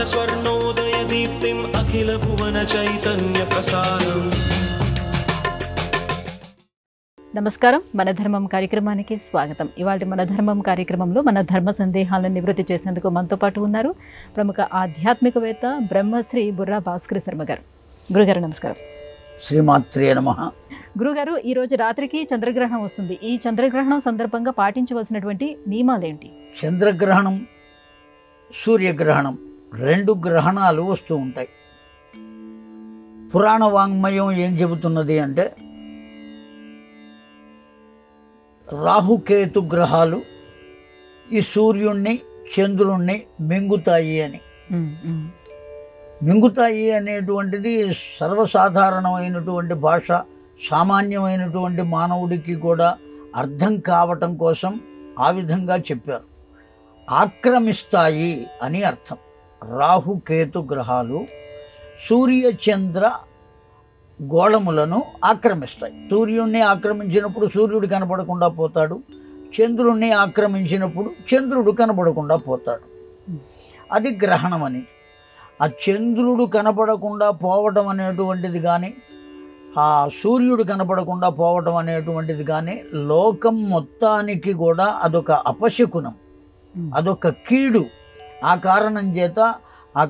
स्वर्णोदयदीप्तिम् अखिलभुवनचैतन्यप्रसारम्। నమస్కారం. మన ధర్మం కార్యక్రమానికి స్వాగతం. ఇవాళ మన ధర్మం కార్యక్రమంలో మన ధర్మ సందేహాలను నివృత్తి చేసేందుకు మనతో పాటు ఉన్నారు ప్రముఖ ఆధ్యాత్మికవేత్త బ్రహ్మశ్రీ బుర్రా భాస్కర శర్మ గారు. గురుగారు నమస్కారం. శ్రీమాత్రే నమః. గురుగారు, ఈరోజు రాత్రికి చంద్రగ్రహణం వస్తుంది. ఈ చంద్రగ్రహణం సందర్భంగా పాటించవలసినటువంటి నియమాలేంటి? చంద్రగ్రహణం, సూర్యగ్రహణం రెండు గ్రహణాలు వస్తూ ఉంటాయి. పురాణ వాంగ్మయం ఏం చెబుతున్నది అంటే రాహుకేతు గ్రహాలు ఈ సూర్యుణ్ణి చంద్రుణ్ణి మింగుతాయి అని. మింగుతాయి అనేటువంటిది సర్వసాధారణమైనటువంటి భాష, సామాన్యమైనటువంటి మానవుడికి కూడా అర్థం కావటం కోసం ఆ విధంగా చెప్పారు. ఆక్రమిస్తాయి అని అర్థం. రాహుకేతు గ్రహాలు సూర్యచంద్ర గోళములను ఆక్రమిస్తాయి. సూర్యుడిని ఆక్రమించినప్పుడు సూర్యుడు కనపడకుండా పోతాడు, చంద్రుణ్ణి ఆక్రమించినప్పుడు చంద్రుడు కనపడకుండా పోతాడు. అది గ్రహణం అని. ఆ చంద్రుడు కనపడకుండా పోవటం అనేటువంటిది కానీ, ఆ సూర్యుడు కనపడకుండా పోవటం అనేటువంటిది కానీ లోకం మొత్తానికి కూడా అదొక అపశకునం, అదొక కీడు. ఆ కారణం చేత ఆ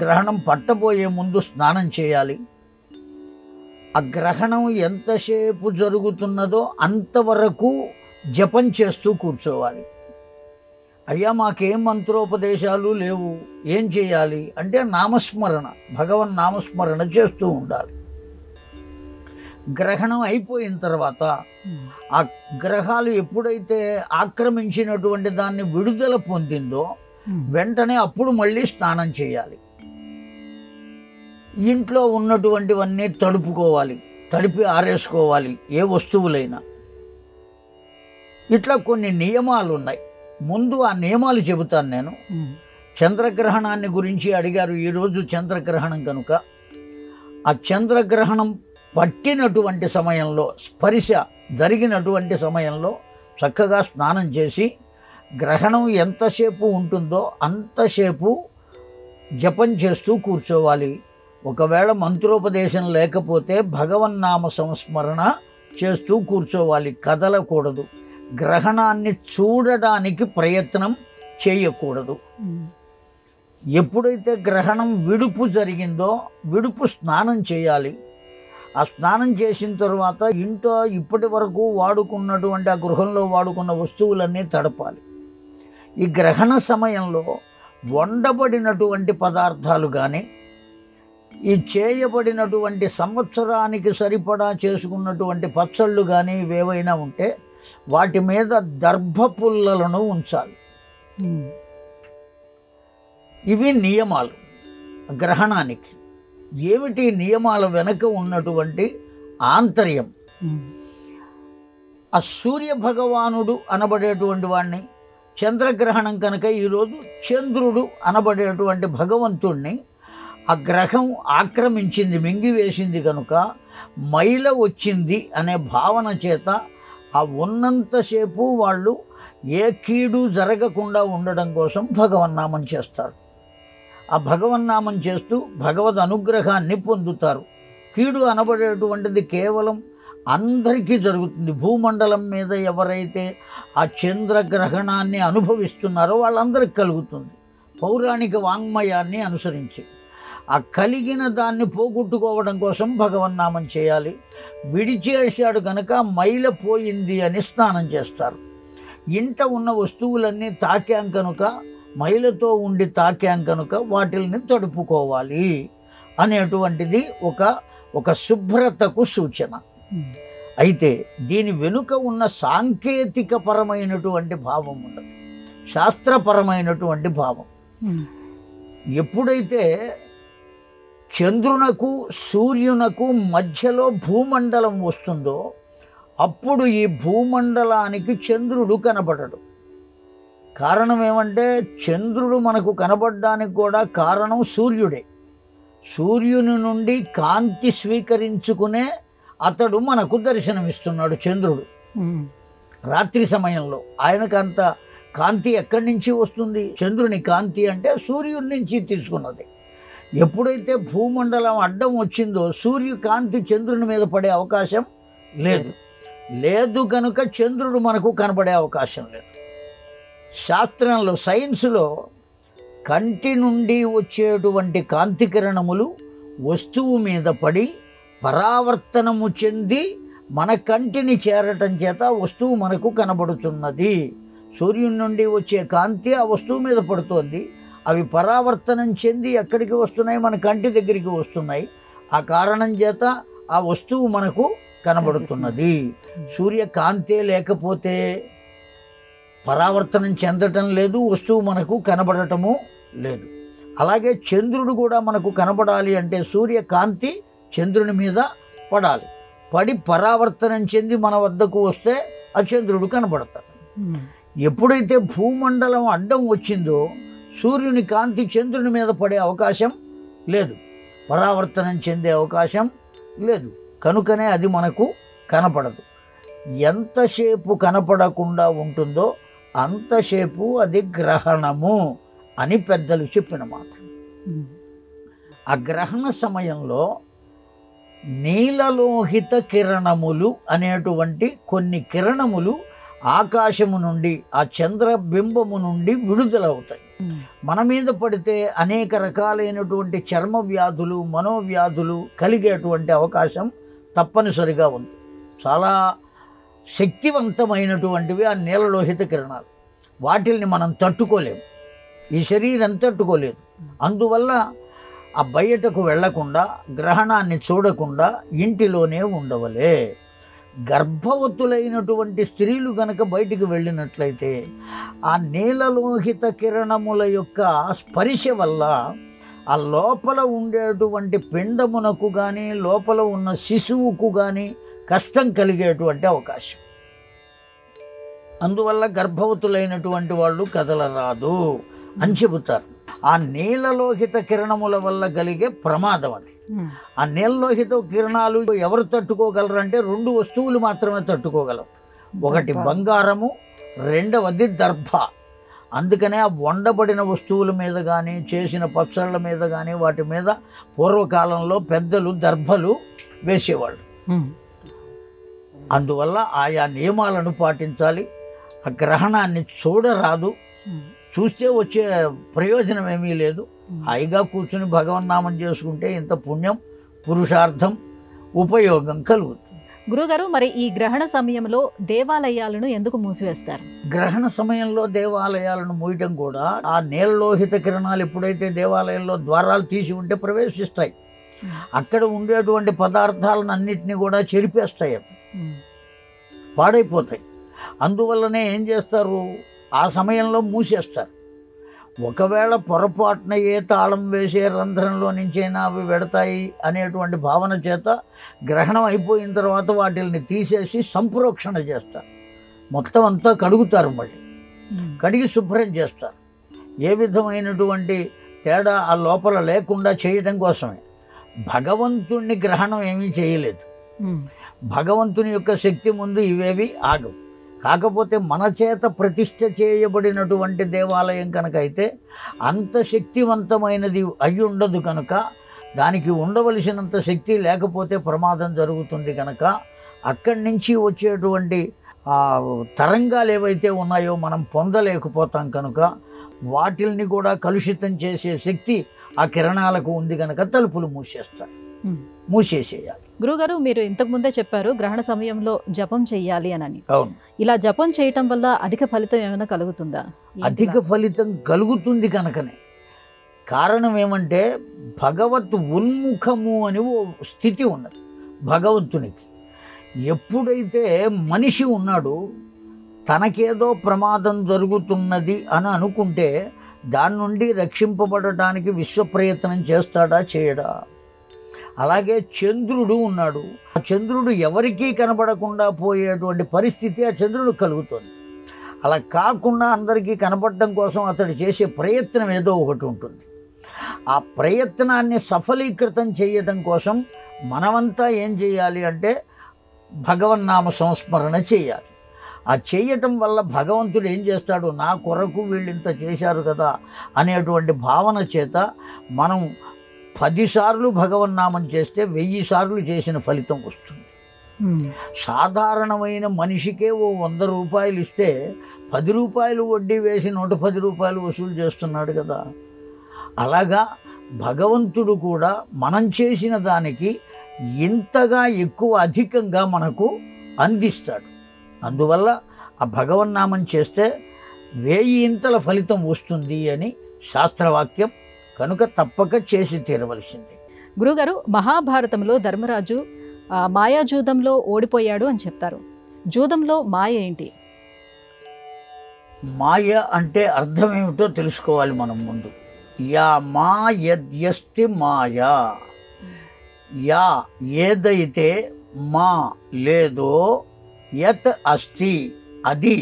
గ్రహణం పట్టబోయే ముందు స్నానం చేయాలి. ఆ గ్రహణం ఎంతసేపు జరుగుతున్నదో అంతవరకు జపం చేస్తూ కూర్చోవాలి. అయ్యా మాకేం మంత్రోపదేశాలు లేవు, ఏం చేయాలి అంటే నామస్మరణ, భగవన్ నామస్మరణ చేస్తూ ఉండాలి. గ్రహణం అయిపోయిన తర్వాత ఆ గ్రహాలు ఎప్పుడైతే ఆక్రమించినటువంటి దాన్ని విడుదల పొందిందో వెంటనే అప్పుడు మళ్ళీ స్నానం చేయాలి. ఇంట్లో ఉన్నటువంటివన్నీ తడుపుకోవాలి, తడిపి ఆరేసుకోవాలి, ఏ వస్తువులైనా. ఇట్లా కొన్ని నియమాలు ఉన్నాయి. ముందు ఆ నియమాలు చెబుతాను నేను. చంద్రగ్రహణాన్ని గురించి అడిగారు. ఈరోజు చంద్రగ్రహణం కనుక ఆ చంద్రగ్రహణం పట్టినటువంటి సమయంలో, స్పర్శ జరిగినటువంటి సమయంలో చక్కగా స్నానం చేసి గ్రహణం ఎంతసేపు ఉంటుందో అంతసేపు జపం చేస్తూ కూర్చోవాలి. ఒకవేళ మంత్రోపదేశం లేకపోతే భగవన్నామ సంస్మరణ చేస్తూ కూర్చోవాలి, కదలకూడదు. గ్రహణాన్ని చూడడానికి ప్రయత్నం చేయకూడదు. ఎప్పుడైతే గ్రహణం విడుపు జరిగిందో విడుపు స్నానం చేయాలి. ఆ స్నానం చేసిన తర్వాత ఇంట్లో ఇప్పటి వరకు వాడుకున్నటువంటి ఆ గృహంలో వాడుకున్న వస్తువులన్నీ తడపాలి. ఈ గ్రహణ సమయంలో వండబడినటువంటి పదార్థాలు కానీ, ఈ చేయబడినటువంటి సంవత్సరానికి సరిపడా చేసుకున్నటువంటి పచ్చళ్ళు కానీ ఇవేవైనా ఉంటే వాటి మీద దర్భ పుల్లలను ఉంచాలి. ఇవి నియమాలు గ్రహణానికి. ఏమిటి నియమాల వెనక ఉన్నటువంటి ఆంతర్యం? ఆ సూర్య భగవానుడు అనబడేటువంటి వాడిని, చంద్రగ్రహణం కనుక ఈరోజు చంద్రుడు అనబడేటువంటి భగవంతుణ్ణి ఆ గ్రహం ఆక్రమించింది, మింగివేసింది కనుక మైల వచ్చింది అనే భావన చేత ఆ ఉన్నంతసేపు వాళ్ళు ఏ కీడు జరగకుండా ఉండడం కోసం భగవన్నామం చేస్తారు. ఆ భగవన్నామం చేస్తూ భగవద్ అనుగ్రహాన్ని పొందుతారు. కీడు అనబడేటువంటిది కేవలం అందరికీ జరుగుతుంది. భూమండలం మీద ఎవరైతే ఆ చంద్రగ్రహణాన్ని అనుభవిస్తున్నారో వాళ్ళందరికీ కలుగుతుంది. పౌరాణిక వాంగ్మయాన్ని అనుసరించి ఆ కలిగిన దాన్ని పోగొట్టుకోవడం కోసం భగవన్నామం చేయాలి. విడిచేశాడు కనుక మైల పోయింది అని స్నానం చేస్తారు. ఇంట ఉన్న వస్తువులన్నీ తాకాం కనుక, మైలతో ఉండి తాకాం కనుక వాటిల్ని తడుపుకోవాలి అనేటువంటిది ఒక శుభ్రతకు సూచన. అయితే దీని వెనుక ఉన్న సాంకేతికపరమైనటువంటి భావం ఉండదు, శాస్త్రపరమైనటువంటి భావం. ఎప్పుడైతే చంద్రునకు సూర్యునకు మధ్యలో భూమండలం వస్తుందో అప్పుడు ఈ భూమండలానికి చంద్రుడు కనబడడు. కారణం ఏమంటే చంద్రుడు మనకు కనబడడానికి కూడా కారణం సూర్యుడే. సూర్యుని నుండి కాంతి స్వీకరించుకునే అతడు మనకు దర్శనమిస్తున్నాడు చంద్రుడు. రాత్రి సమయంలో ఆయనకు అంత కాంతి ఎక్కడి నుంచి వస్తుంది? చంద్రుని కాంతి అంటే సూర్యుడి నుంచి తీసుకున్నది. ఎప్పుడైతే భూమండలం అడ్డం వచ్చిందో సూర్యకాంతి చంద్రుని మీద పడే అవకాశం లేదు కనుక చంద్రుడు మనకు కనబడే అవకాశం లేదు. శాస్త్రంలో, సైన్స్లో కంటి నుండి వచ్చేటువంటి కాంతి కిరణములు వస్తువు మీద పడి పరావర్తనము చెంది మన కంటిని చేరటం చేత వస్తువు మనకు కనబడుతున్నది. సూర్యుని నుండి వచ్చే కాంతి ఆ వస్తువు మీద పడుతోంది. అవి పరావర్తనం చెంది ఎక్కడికి వస్తున్నాయి? మన కంటి దగ్గరికి వస్తున్నాయి. ఆ కారణం చేత ఆ వస్తువు మనకు కనబడుతున్నది. సూర్యకాంతే లేకపోతే పరావర్తనం చెందటం లేదు, వస్తువు మనకు కనబడటము లేదు. అలాగే చంద్రుడు కూడా మనకు కనబడాలి అంటే సూర్యకాంతి చంద్రుని మీద పడాలి. పడి పరావర్తనం చెంది మన వద్దకు వస్తే ఆ చంద్రుడు కనబడతాడు. ఎప్పుడైతే భూమండలం అడ్డం వచ్చిందో సూర్యుని కాంతి చంద్రుని మీద పడే అవకాశం లేదు, పరావర్తనం చెందే అవకాశం లేదు. కనుకనే అది మనకు కనపడదు. ఎంతసేపు కనపడకుండా ఉంటుందో అంతసేపు అది గ్రహణము అని పెద్దలు చెప్పిన మాట. ఆ గ్రహణ సమయంలో నీలలోహిత కిరణములు అనేటువంటి కొన్ని కిరణములు ఆకాశము నుండి, ఆ చంద్రబింబము నుండి విడుదలవుతాయి. మన మీద పడితే అనేక రకాలైనటువంటి చర్మ వ్యాధులు, మనోవ్యాధులు కలిగేటువంటి అవకాశం తప్పనిసరిగా ఉంది. చాలా శక్తివంతమైనటువంటివి ఆ నీలలోహిత కిరణాలు. వాటిల్ని మనం తట్టుకోలేము, ఈ శరీరం తట్టుకోలేదు. అందువల్ల ఆ బయటకు వెళ్లకుండా, గ్రహణాన్ని చూడకుండా ఇంటిలోనే ఉండవలే. గర్భవతులైనటువంటి స్త్రీలు గనక బయటికి వెళ్ళినట్లయితే ఆ నీలలోహిత కిరణముల యొక్క స్పర్శ వల్ల ఆ లోపల ఉండేటువంటి పిండమునకు కానీ, లోపల ఉన్న శిశువుకు కానీ కష్టం కలిగేటువంటి అవకాశం. అందువల్ల గర్భవతులైనటువంటి వాళ్ళు కదలరాదు అని చెబుతారు. ఆ నీలలోహిత కిరణముల వల్ల కలిగే ప్రమాదం అది. ఆ నీలలోహిత కిరణాలు ఎవరు తట్టుకోగలరు అంటే 2 వస్తువులు మాత్రమే తట్టుకోగలరు. ఒకటి బంగారము, రెండవది దర్భ. అందుకనే ఆ వండబడిన వస్తువుల మీద కానీ, చేసిన పచ్చళ్ళ మీద కానీ, వాటి మీద పూర్వకాలంలో పెద్దలు దర్భలు వేసేవాళ్ళు. అందువల్ల ఆయా నియమాలను పాటించాలి. ఆ గ్రహణాన్ని చూడరాదు, చూస్తే వచ్చే ప్రయోజనం ఏమీ లేదు. హాయిగా కూర్చుని భగవన్నామం చేసుకుంటే ఇంత పుణ్యం, పురుషార్థం, ఉపయోగం కలుగుతుంది. గురుగారు, మరి ఈ గ్రహణ సమయంలో దేవాలయాలను ఎందుకు మూసివేస్తారు? గ్రహణ సమయంలో దేవాలయాలను మూయటం కూడా ఆ నీలలోహిత కిరణాలు ఎప్పుడైతే దేవాలయంలో ద్వారాలు తీసి ఉంటే ప్రవేశిస్తాయి. అక్కడ ఉండేటువంటి పదార్థాలను అన్నిటినీ కూడా చెరిపేస్తాయి, పాడైపోతాయి. అందువల్లనే ఏం చేస్తారు, ఆ సమయంలో మూసేస్తారు. ఒకవేళ పొరపాటున ఏ తాళం వేసే రంధ్రంలో నుంచైనా అవి వెడతాయి అనేటువంటి భావన చేత గ్రహణం అయిపోయిన తర్వాత వాటిని తీసేసి సంప్రోక్షణ చేస్తారు. మొత్తం అంతా కడుగుతారు, మళ్ళీ కడిగి శుభ్రం చేస్తారు. ఏ విధమైనటువంటి తేడా ఆ లోపల లేకుండా చేయడం కోసమే. భగవంతుణ్ణి గ్రహణం ఏమీ చేయలేదు. భగవంతుని యొక్క శక్తి ముందు ఇవేవి ఆగవు. కాకపోతే మన చేత ప్రతిష్ఠ చేయబడినటువంటి దేవాలయం కనుక అయితే అంత శక్తివంతమైనది అయి ఉండదు కనుక, దానికి ఉండవలసినంత శక్తి లేకపోతే ప్రమాదం జరుగుతుంది కనుక, అక్కడి నుంచి వచ్చేటువంటి తరంగాలు ఏవైతే ఉన్నాయో మనం పొందలేకపోతాం కనుక వాటిల్ని కూడా కలుషితం చేసే శక్తి ఆ కిరణాలకు ఉంది కనుక తలుపులు మూసేస్తారు, మూసేసేయాలి. గురుగారు, మీరు ఇంతకు ముందే చెప్పారు గ్రహణ సమయంలో జపం చెయ్యాలి అని. అవును. ఇలా జపం చేయటం వల్ల అధిక ఫలితం ఏమైనా కలుగుతుందా? అధిక ఫలితం కలుగుతుంది కనుకనే. కారణం ఏమంటే భగవత్ ఉన్ముఖము అని ఓ స్థితి ఉన్నది భగవంతునికి. ఎప్పుడైతే మనిషి ఉన్నాడు, తనకేదో ప్రమాదం జరుగుతున్నది అని అనుకుంటే దాని నుండి రక్షింపబడటానికి విశ్వ ప్రయత్నం చేస్తాడా, చేయడా? అలాగే చంద్రుడు ఉన్నాడు, ఆ చంద్రుడు ఎవరికీ కనబడకుండా పోయేటువంటి పరిస్థితి ఆ చంద్రుడు కలుగుతుంది. అలా కాకుండా అందరికీ కనపడడం కోసం అతడు చేసే ప్రయత్నం ఏదో ఒకటి ఉంటుంది. ఆ ప్రయత్నాన్ని సఫలీకృతం చేయడం కోసం మనమంతా ఏం చేయాలి అంటే భగవన్నామ సంస్మరణ చేయాలి. ఆ ఆ చేయటం వల్ల భగవంతుడు ఏం చేస్తాడు, నా కొరకు వీళ్ళు ఇంత చేశారు కదా అనేటువంటి భావన చేత మనం 10 సార్లు భగవన్నామం చేస్తే 1000 సార్లు చేసిన ఫలితం వస్తుంది. సాధారణమైన మనిషికే ఓ 100 రూపాయలు ఇస్తే 10 రూపాయలు వడ్డీ వేసి 110 రూపాయలు వసూలు చేస్తున్నాడు కదా. అలాగా భగవంతుడు కూడా మనం చేసిన దానికి ఇంతగా ఎక్కువ అధికంగా మనకు అందిస్తాడు. అందువల్ల ఆ భగవన్నామం చేస్తే 1000 ఇంతల ఫలితం వస్తుంది అని శాస్త్రవాక్యం. కనుక తప్పక చేసి తీరవలసింది. గురుగారు, మహాభారతంలో ధర్మరాజు మాయాజూదంలో ఓడిపోయాడు అని చెప్తారు. జూదంలో మాయ ఏంటి? మాయ అంటే అర్థం ఏమిటో తెలుసుకోవాలి మనం ముందు. యా మా యద్యస్తి మాయా, యా ఏదైతే మా లేదో, యత్ అస్తి అది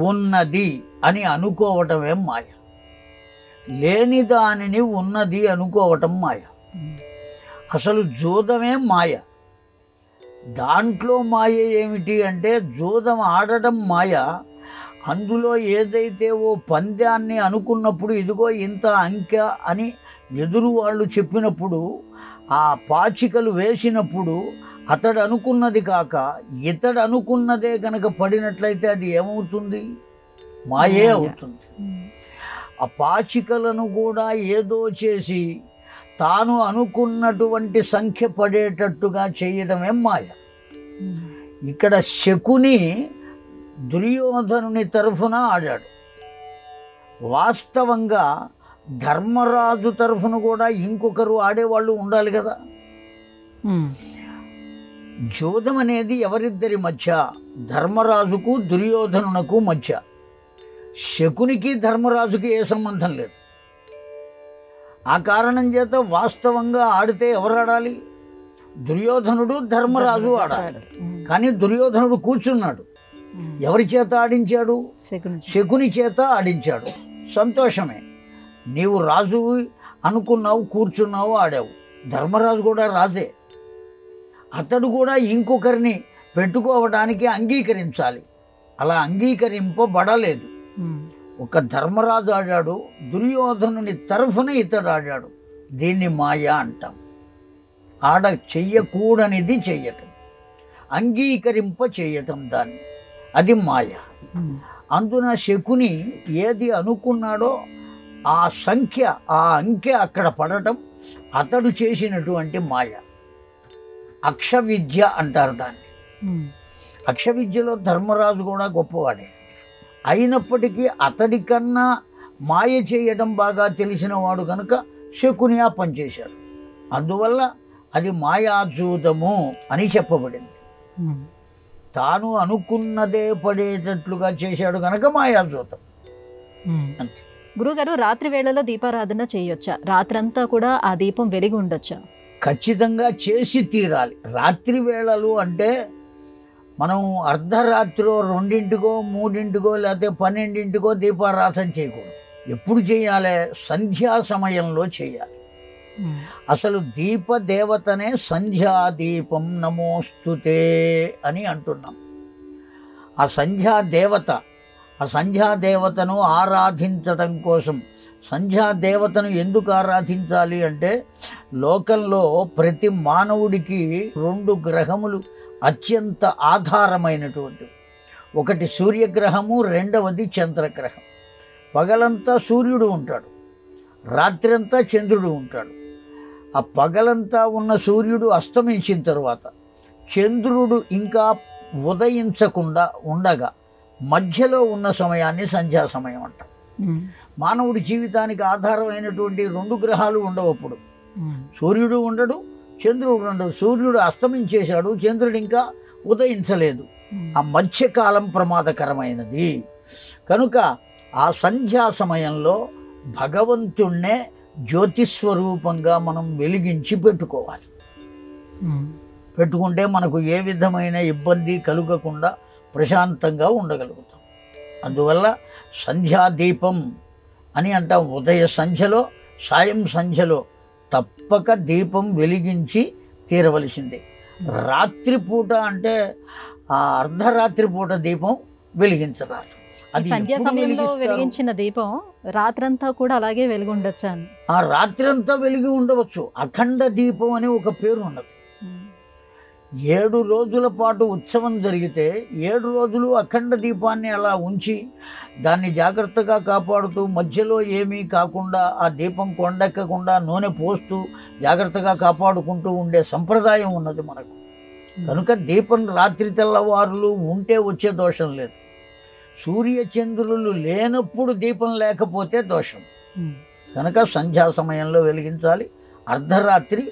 ఉన్నది అని అనుకోవటమే మాయ. లేని దానిని ఉన్నది అనుకోవటం మాయ. అసలు జూదమే మాయ. దాంట్లో మాయ ఏమిటి అంటే జూదం ఆడటం మాయ. అందులో ఏదైతే ఓ పందాన్ని అనుకున్నప్పుడు ఇదిగో ఇంత అంకె అని ఎదురు వాళ్ళు చెప్పినప్పుడు ఆ పాచికలు వేసినప్పుడు అతడు అనుకున్నది కాక ఇతడు అనుకున్నదే కనుక పడినట్లయితే అది ఏమవుతుంది? మాయే అవుతుంది. ఆ పాచికలను కూడా ఏదో చేసి తాను అనుకున్నటువంటి సంఖ్య పడేటట్టుగా చేయడమే మాయ. ఇక్కడ శకుని దుర్యోధనుని తరఫున ఆడాడు. వాస్తవంగా ధర్మరాజు తరఫున కూడా ఇంకొకరు ఆడేవాళ్ళు ఉండాలి కదా. జూదం అనేది ఎవరిద్దరి మధ్య? ధర్మరాజుకు దుర్యోధనునకు మధ్య. శకునికి ధర్మరాజుకి ఏ సంబంధం లేదు. ఆ కారణం చేత వాస్తవంగా ఆడితే ఎవరు ఆడాలి? దుర్యోధనుడు ధర్మరాజు ఆడాలి. కానీ దుర్యోధనుడు కూర్చున్నాడు. ఎవరి చేత ఆడించాడు? శకుని చేత ఆడించాడు. సంతోషమే, నీవు రాజు అనుకున్నావు, కూర్చున్నావు, ఆడావు. ధర్మరాజు కూడా రాజే. అతడు కూడా ఇంకొకరిని పెట్టుకోవడానికి అంగీకరించాలి. అలా అంగీకరింపబడలేదు. ఒక ధర్మరాజు ఆడాడు, దుర్యోధనుని తరఫున ఇతడు ఆడాడు. దీన్ని మాయ అంటాం. చెయ్యకూడనిది చెయ్యటం, అంగీకరింప చేయటం దాన్ని, అది మాయ. అందున శకుని ఏది అనుకున్నాడో ఆ సంఖ్య, ఆ అంకె అక్కడ పడటం అతడు చేసినటువంటి మాయ. అక్షవిద్య అంటారు దాన్ని. అక్షవిద్యలో ధర్మరాజు కూడా గొప్పవాడే. అయినప్పటికీ అతడికన్నా మాయ చేయడం బాగా తెలిసిన వాడు కనుక శకుని ఆ పనిచేశాడు. అందువల్ల అది మాయాజూదము అని చెప్పబడింది. తాను అనుకున్నదే పడేటట్లుగా చేశాడు కనుక మాయాజూతం అంతే. గురుగారు, రాత్రి వేళలో దీపారాధన చేయొచ్చా? రాత్రంతా కూడా ఆ దీపం వెలిగి ఉండొచ్చా? ఖచ్చితంగా చేసి తీరాలి. రాత్రి వేళలు అంటే మనం అర్ధరాత్రిలో 2 3 లేకపోతే 12 దీపారాధన చేయకూడదు. ఎప్పుడు చేయాలి? సంధ్యా సమయంలో చేయాలి. అసలు దీపదేవతనే సంధ్యాదీపం నమోస్తుతే అని అంటున్నాం. ఆ సంధ్యాదేవతను ఆరాధించటం కోసం, సంధ్యాదేవతను ఎందుకు ఆరాధించాలి అంటే లోకంలో ప్రతి మానవుడికి 2 గ్రహములు అత్యంత ఆధారమైనటువంటివి. ఒకటి సూర్యగ్రహము, రెండవది చంద్రగ్రహం. పగలంతా సూర్యుడు ఉంటాడు, రాత్రంతా చంద్రుడు ఉంటాడు. ఆ పగలంతా ఉన్న సూర్యుడు అస్తమించిన తర్వాత చంద్రుడు ఇంకా ఉదయించకుండా ఉండగా మధ్యలో ఉన్న సమయాన్ని సంధ్యా సమయం అంటాం. మానవుడి జీవితానికి ఆధారమైనటువంటి 2 గ్రహాలు ఉండవప్పుడు. సూర్యుడు ఉండడు, చంద్రుడు ఉండడు. సూర్యుడు అస్తమించేశాడు, చంద్రుడు ఇంకా ఉదయించలేదు. ఆ మధ్యకాలం ప్రమాదకరమైనది. కనుక ఆ సంధ్యా సమయంలో భగవంతుణ్ణే జ్యోతిస్వరూపంగా మనం వెలిగించి పెట్టుకోవాలి. పెట్టుకుంటే మనకు ఏ విధమైన ఇబ్బంది కలుగకుండా ప్రశాంతంగా ఉండగలుగుతాం. అందువల్ల సంధ్యాదీపం అని అంటాం. ఉదయ సంధ్యలో, సాయం సంధ్యలో తప్పక దీపం వెలిగించి తీరవలసిందే. రాత్రిపూట అంటే ఆ అర్ధరాత్రి పూట దీపం వెలిగించరాదు. ఈ అది సంధ్యా ఎప్పుడు సమయంలో వెలిగిస్తారు? వెలిగించిన దీపం రాత్రంతా కూడా అలాగే వెలుగుండొచ్చా అని. ఆ రాత్రంతా వెలిగి ఉండవచ్చు. అఖండ దీపం అనే ఒక పేరు ఉన్నది. 7 రోజుల పాటు ఉత్సవం జరిగితే 7 రోజులు అఖండ దీపాన్ని అలా ఉంచి దాన్ని జాగ్రత్తగా కాపాడుతూ మధ్యలో ఏమీ కాకుండా ఆ దీపం కొండెక్కకుండా నూనె పోస్తూ జాగ్రత్తగా కాపాడుకుంటూ ఉండే సంప్రదాయం ఉన్నది మనకు. కనుక దీపం రాత్రి తెల్లవారులు ఉంటే వచ్చే దోషం లేదు. సూర్యచంద్రులు లేనప్పుడు దీపం లేకపోతే దోషం. కనుక సంధ్యా సమయంలో వెలిగించాలి. అర్ధరాత్రి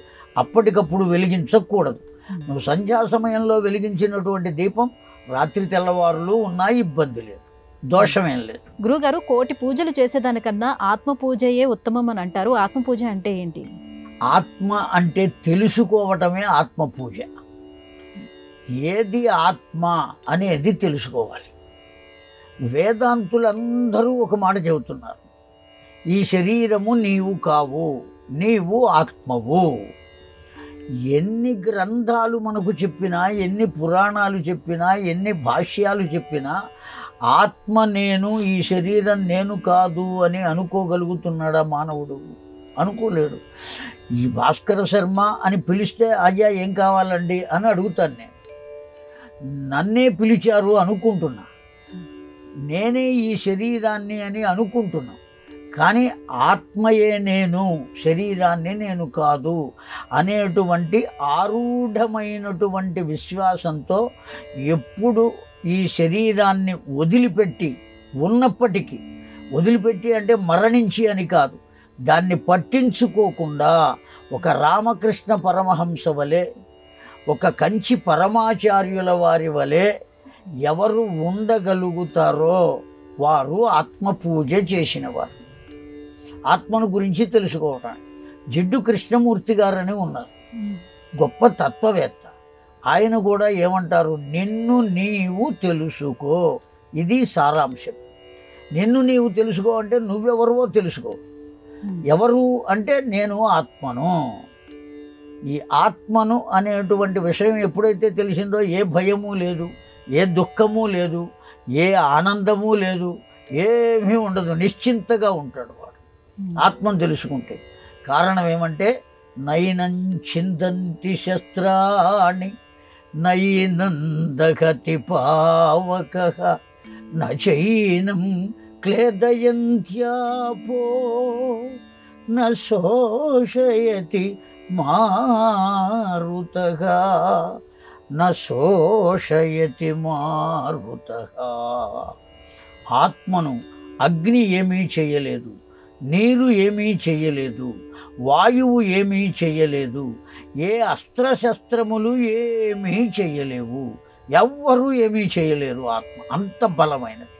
అప్పటికప్పుడు వెలిగించకూడదు. నువ్వు సంధ్యా సమయంలో వెలిగించినటువంటి దీపం రాత్రి తెల్లవారులు ఉన్నా ఇబ్బంది లేదు, దోషమేం లేదు. గురుగారు, కోటి పూజలు చేసేదానికన్నా ఆత్మ పూజయే ఉత్తమం అని అంటారు. ఆత్మ పూజ అంటే ఏంటి? ఆత్మ అంటే తెలుసుకోవటమే ఆత్మ పూజ. ఏది ఆత్మ అనేది తెలుసుకోవాలి. వేదాంతులందరూ ఒక మాట చెబుతున్నారు, ఈ శరీరము నీవు కావు, నీవు ఆత్మవు. ఎన్ని గ్రంథాలు మనకు చెప్పినా, ఎన్ని పురాణాలు చెప్పినా, ఎన్ని భాష్యాలు చెప్పినా ఆత్మ నేను, ఈ శరీరం నేను కాదు అని అనుకోగలుగుతున్నాడా మానవుడు? అనుకోలేడు. ఈ భాస్కర శర్మ అని పిలిస్తే అయ్యా ఏం కావాలండి అని అడుగుతాను. నేను నన్నే పిలిచారు అనుకుంటున్నా, నేనే ఈ శరీరాన్ని అని అనుకుంటున్నా. కానీ ఆత్మయే నేను, శరీరాన్ని నేను కాదు అనేటువంటి ఆరూఢమైనటువంటి విశ్వాసంతో ఎప్పుడు ఈ శరీరాన్ని వదిలిపెట్టి ఉన్నప్పటికీ, వదిలిపెట్టి అంటే మరణించి అని కాదు, దాన్ని పట్టించుకోకుండా ఒక రామకృష్ణ పరమహంస వలె, ఒక కంచి పరమాచార్యుల వారి వలె ఎవరు ఉండగలుగుతారో వారు ఆత్మ పూజ చేసినవారు. ఆత్మను గురించి తెలుసుకోవటానికి జిడ్డు కృష్ణమూర్తి గారని ఉన్నారు, గొప్ప తత్వవేత్త. ఆయన కూడా ఏమంటారు, నిన్ను నీవు తెలుసుకో. ఇది సారాంశం. నిన్ను నీవు తెలుసుకో అంటే నువ్వెవరో తెలుసుకో. ఎవరు అంటే నేను ఆత్మను. ఈ ఆత్మను అనేటువంటి విషయం ఎప్పుడైతే తెలిసిందో ఏ భయము లేదు, ఏ దుఃఖము లేదు, ఏ ఆనందము లేదు, ఏమీ ఉండదు, నిశ్చింతగా ఉంటాడు వాడు ఆత్మను తెలుసుకుంటే. కారణం ఏమంటే నైనం చిందంతి శస్త్రాణి నైనందగతి పావకః నచైనం క్లేదయంత్యాపో న శోషయతి మారుతః న శోషయతి మారుతః. ఆత్మను అగ్ని ఏమీ చేయలేదు, నీరు ఏమీ చేయలేదు, వాయువు ఏమీ చేయలేదు, ఏ అస్త్రశస్త్రములు ఏమీ చేయలేవు, ఎవ్వరూ ఏమీ చేయలేరు. ఆత్మ అంత బలమైనది.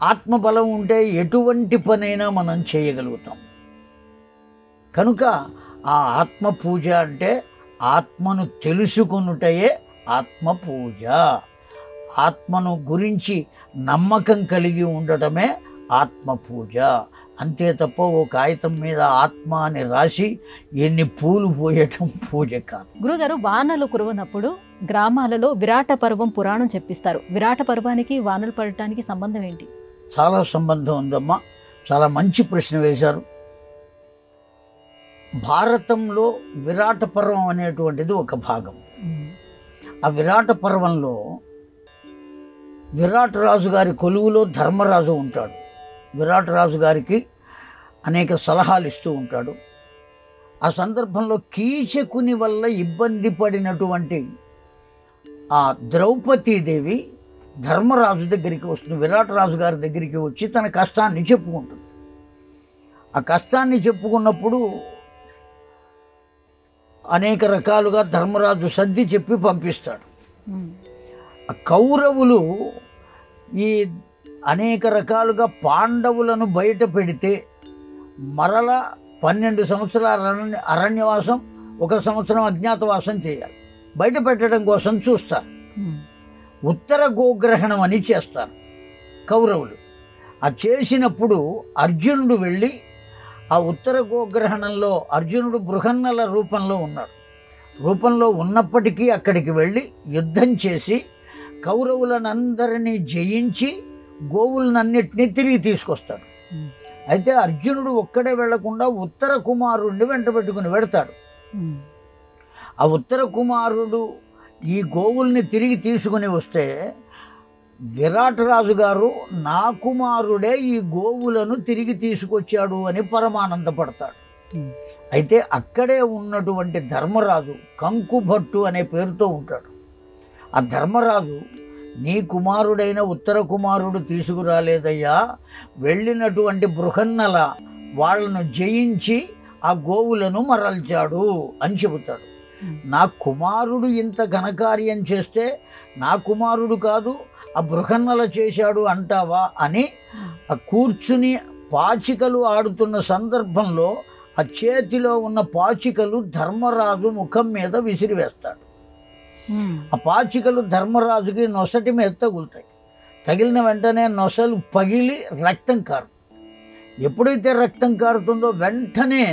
ఆత్మబలం ఉంటే ఎటువంటి పనైనా మనం చేయగలుగుతాం. కనుక ఆ ఆత్మ పూజ అంటే ఆత్మను తెలుసుకొనుటయే ఆత్మ పూజ. ఆత్మను గురించి నమ్మకం కలిగి ఉండటమే ఆత్మ పూజ. అంతే తప్ప ఓ కాగితం మీద ఆత్మ అని రాసి ఎన్ని పూలు పోయటం పూజ కాదు. గురుగారు, వానలు కురవనప్పుడు గ్రామాలలో విరాట పర్వం పురాణం చెప్పిస్తారు. విరాట పర్వానికి వానలు పడటానికి సంబంధం ఏంటి? చాలా సంబంధం ఉందమ్మా. చాలా మంచి ప్రశ్న వేశారు. భారతంలో విరాట పర్వం అనేటువంటిది ఒక భాగం. ఆ విరాట పర్వంలో విరాట్ రాజు గారి కొలువులో ధర్మరాజు ఉంటాడు. విరాట్ రాజు గారికి అనేక సలహాలు ఇస్తూ ఉంటాడు. ఆ సందర్భంలో కీచకుని వల్ల ఇబ్బంది పడినటువంటి ఆ ద్రౌపదీదేవి ధర్మరాజు దగ్గరికి వస్తుంది. విరాట్ రాజు గారి దగ్గరికి వచ్చి తన కష్టాన్ని చెప్పుకుంటుంది. ఆ కష్టాన్ని చెప్పుకున్నప్పుడు అనేక రకాలుగా ధర్మరాజు సర్ది చెప్పి పంపిస్తాడు. కౌరవులు ఈ అనేక రకాలుగా పాండవులను బయట పెడితే మరలా 12 సంవత్సరాల అరణ్యవాసం, 1 సంవత్సరం అజ్ఞాతవాసం చేయాలి. బయట పెట్టడం కోసం చూస్తారు. ఉత్తర గోగ్రహణం అని చేస్తారు కౌరవులు. ఆ చేసినప్పుడు అర్జునుడు వెళ్ళి ఆ ఉత్తర గోగ్రహణంలో అర్జునుడు బృహన్నల రూపంలో ఉన్నప్పటికీ అక్కడికి వెళ్ళి యుద్ధం చేసి కౌరవులనందరినీ జయించి గోవులనన్నిటినీ తిరిగి తీసుకొస్తాడు. అయితే అర్జునుడు ఒక్కడే వెళ్లకుండా ఉత్తర కుమారుడిని వెంట పెట్టుకుని వెడతాడు. ఆ ఉత్తర కుమారుడు ఈ గోవుల్ని తిరిగి తీసుకుని వస్తే విరాటరాజు గారు నా కుమారుడే ఈ గోవులను తిరిగి తీసుకొచ్చాడు అని పరమానందపడతాడు. అయితే అక్కడే ఉన్నటువంటి ధర్మరాజు కంకుభట్టు అనే పేరుతో ఉంటాడు. ఆ ధర్మరాజు నీ కుమారుడైన ఉత్తర కుమారుడు తీసుకురాలేదయ్యా, వెళ్ళినటువంటి బృహన్నల వాళ్ళను జయించి ఆ గోవులను మరల్చాడు అని చెబుతాడు. నా కుమారుడు ఇంత ఘనకార్యం చేస్తే నా కుమారుడు కాదు ఆ బృహన్నల చేశాడు అంటావా అని ఆ కూర్చుని పాచికలు ఆడుతున్న సందర్భంలో ఆ చేతిలో ఉన్న పాచికలు ధర్మరాజు ముఖం మీద విసిరివేస్తాడు. ఆ పాచికలు ధర్మరాజుకి నొసటి మీద తగులుతాయి. తగిలిన వెంటనే నొసలు పగిలి రక్తం కారుతుంది. ఎప్పుడైతే రక్తం కారుతుందో వెంటనే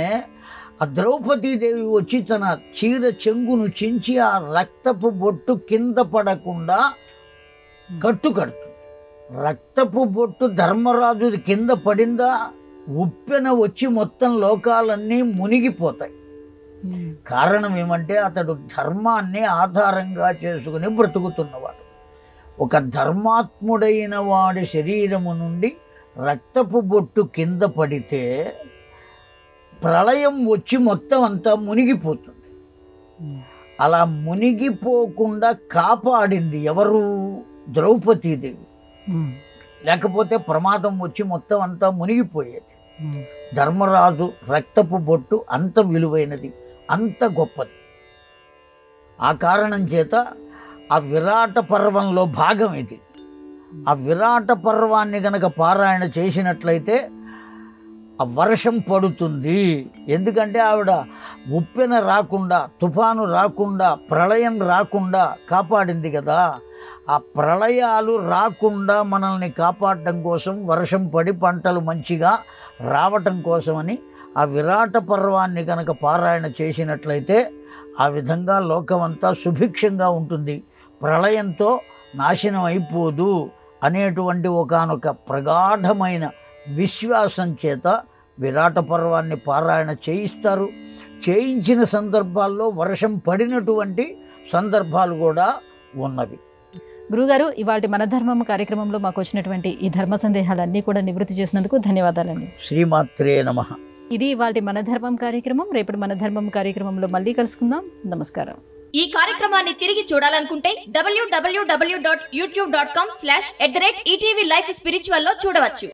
ఆ ద్రౌపదీదేవి వచ్చి తన చీర చెంగును చించి ఆ రక్తపు బొట్టు కింద పడకుండా కట్టుకడుతుంది. రక్తపు బొట్టు ధర్మరాజు కింద పడిందా ఉప్పెన వచ్చి మొత్తం లోకాలన్నీ మునిగిపోతాయి. కారణం ఏమంటే అతడు ధర్మాన్ని ఆధారంగా చేసుకుని బ్రతుకుతున్నవాడు. ఒక ధర్మాత్ముడైన వాడి శరీరము నుండి రక్తపు బొట్టు కింద పడితే ప్రళయం వచ్చి మొత్తం అంతా మునిగిపోతుంది. అలా మునిగిపోకుండా కాపాడింది ఎవరు? ద్రౌపదీదేవి. లేకపోతే ప్రమాదం వచ్చి మొత్తం అంతా మునిగిపోయేది. ధర్మరాజు రక్తపు బొట్టు అంత విలువైనది, అంత గొప్పది. ఆ కారణం చేత ఆ విరాట పర్వంలో భాగం ఇది. ఆ విరాట పర్వాన్ని గనక పారాయణ చేసినట్లయితే ఆ వర్షం పడుతుంది. ఎందుకంటే ఆవిడ ఉప్పెన రాకుండా, తుఫాను రాకుండా, ప్రళయం రాకుండా కాపాడింది కదా. ఆ ప్రళయాలు రాకుండా మనల్ని కాపాడడం కోసం వర్షం పడి పంటలు మంచిగా రావటం కోసమని ఆ విరాట పర్వాన్ని కనుక పారాయణ చేసినట్లయితే ఆ విధంగా లోకమంతా సుభిక్షంగా ఉంటుంది, ప్రళయంతో నాశనం అయిపోదు అనేటువంటి ఒకానొక ప్రగాఢమైన విశ్వాసం చేత విరాట పర్వాన్ని పారాయణ చేయిస్తారు. చేయించిన సందర్భాల్లో వర్షం పడినటువంటి సందర్భాలు కూడా ఉన్నవి. గురుగారు, ఇవాళ మన ధర్మం కార్యక్రమంలో మాకు వచ్చినటువంటి ఈ ధర్మ సందేహాలన్నీ కూడా నివృత్తి చేసినందుకు ధన్యవాదాలండి. శ్రీమాత్రే నమః. ఇది ఇవాళ మన ధర్మం కార్యక్రమం. రేపటి మన ధర్మం కార్యక్రమంలో మళ్ళీ కలుసుకుందాం. నమస్కారం. ఈ కార్యక్రమాన్ని తిరిగి చూడాలనుకుంటే www.youtube.com/ETV Life Spiritual లో చూడవచ్చు.